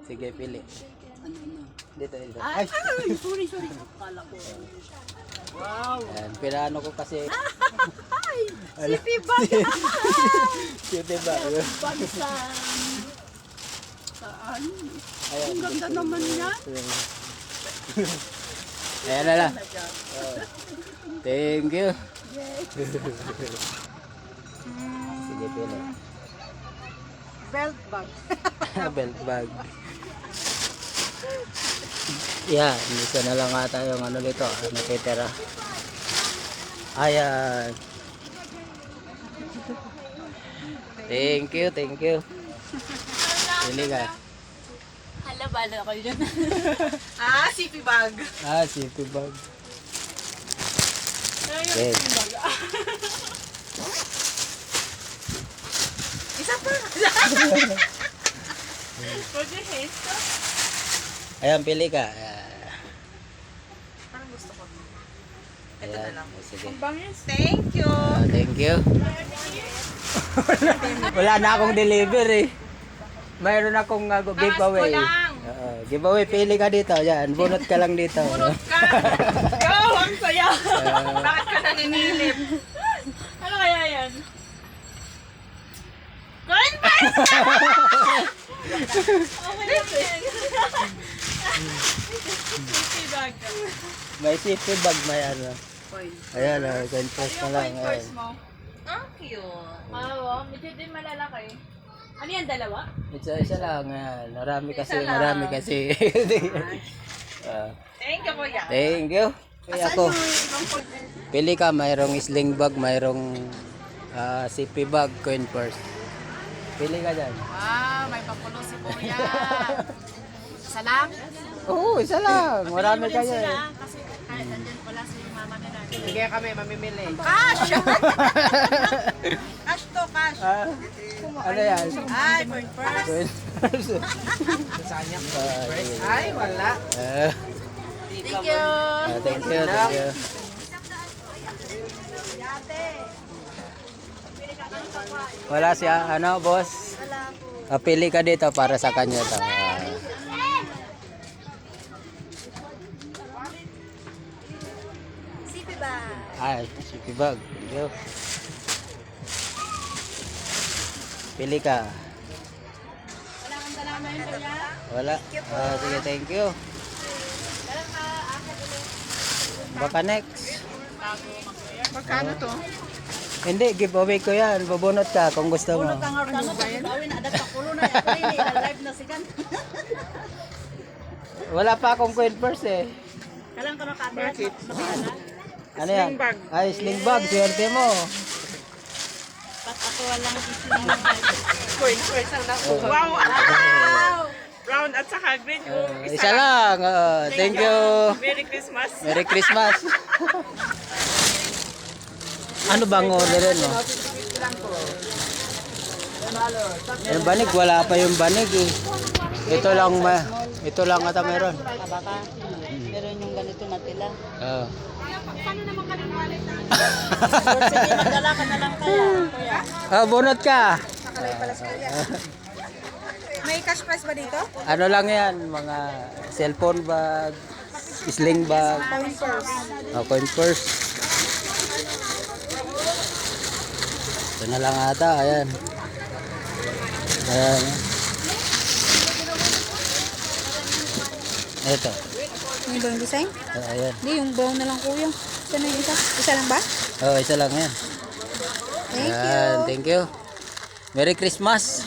Sige, pili. Ano? Dito, dito. Ay, sorry. Kala ko. Wow. Ayan, pinano ko kasi. Ay, sipi bag. Sipi bag. Saan? Ayan. Ang ganda naman yan. Ayan na lang. Thank you. Sige, pili. Belt bag. Belt bag. Yan, isa na lang ata yung ano dito, nakitira. Ayan. Thank you. Pili ka. Hala, bala kayo dyan. Sipi bag. Sipi bag. Ayun, Yes. Isa pa. pwede hesto. Ayan, pili ka. Parang gusto ko. Ayan, sige. Bangis. Thank you. Thank you. Wala na akong delivery. Mayroon akong giveaway. Giveaway, pili ka dito. Yan, bunot ka lang dito. Bunot ka. Go, ang saya. Bakit ka naninilip? Ano kaya yan? Coin purse! Okay lang yan. Sipi bag. May sipi bag, may ano. Coin. Ayan, coin purse na lang. Coin purse Ayan. mo. Ang cute. Oo, medyo din malalaki. Ano yan, dalawa? Isa lang. Ayan. Marami kasi. Ah, Thank you, kuya. thank you. Kaya ako, pili ka, mayroong sling bag, mayroong sipi bag, coin purse. Pili ka dyan. Wow, may papulo si kuya. Isa lang? Oo, isa lang. Marami kayo eh. Kasi kahit nandyan pala si mama nila. Sige kami, mamimili. Cash! Cash to, cash. Ano yan? Ay, coin first. Coin purse. Ay, wala. Thank you. Thank you. Wala siya, ano boss? Pili ka dito para sa kanya to. Sipi bag. Sipi bag. Thank you. Pili ka. Wala kang dalaman yun kaya? Wala. Sige, thank you. Baka next. Magkano to? Hindi, giveaway ko yan. Babunot ka kung gusto mo. Ano ba yun? Gawin na, adat pakulo na. Ako rin, live na sigan. Wala pa akong coin purse eh. Kailan ka makadat? Ano yan? Ay, sling bag. Swerte mo. Ba't ako walang isling bag? Coin first ang nakuha. Wow! Brown at saka green. Isa lang. Thank you. Merry Christmas. Merry Christmas. Ano bang orderin mo? Yung banig, wala pa yung banig eh. Ito lang ata meron. Baka, meron yung ganito na tila. Oo. Paano naman ka ng wallet na? Sige, magdala ka na lang kaya, kuya. Bunot ka. May cash prize ba dito? Ano lang yan, mga cellphone bag, sling bag, Coin purse. coin purse. Ito na lang ata, ayan. Ayan. Ito. Yung brown design? Ayan. Hindi, yung brown na lang kuya. Isa na yung isa. Isa lang ba? Isa lang yan. Thank Ayan, thank you. Merry Christmas.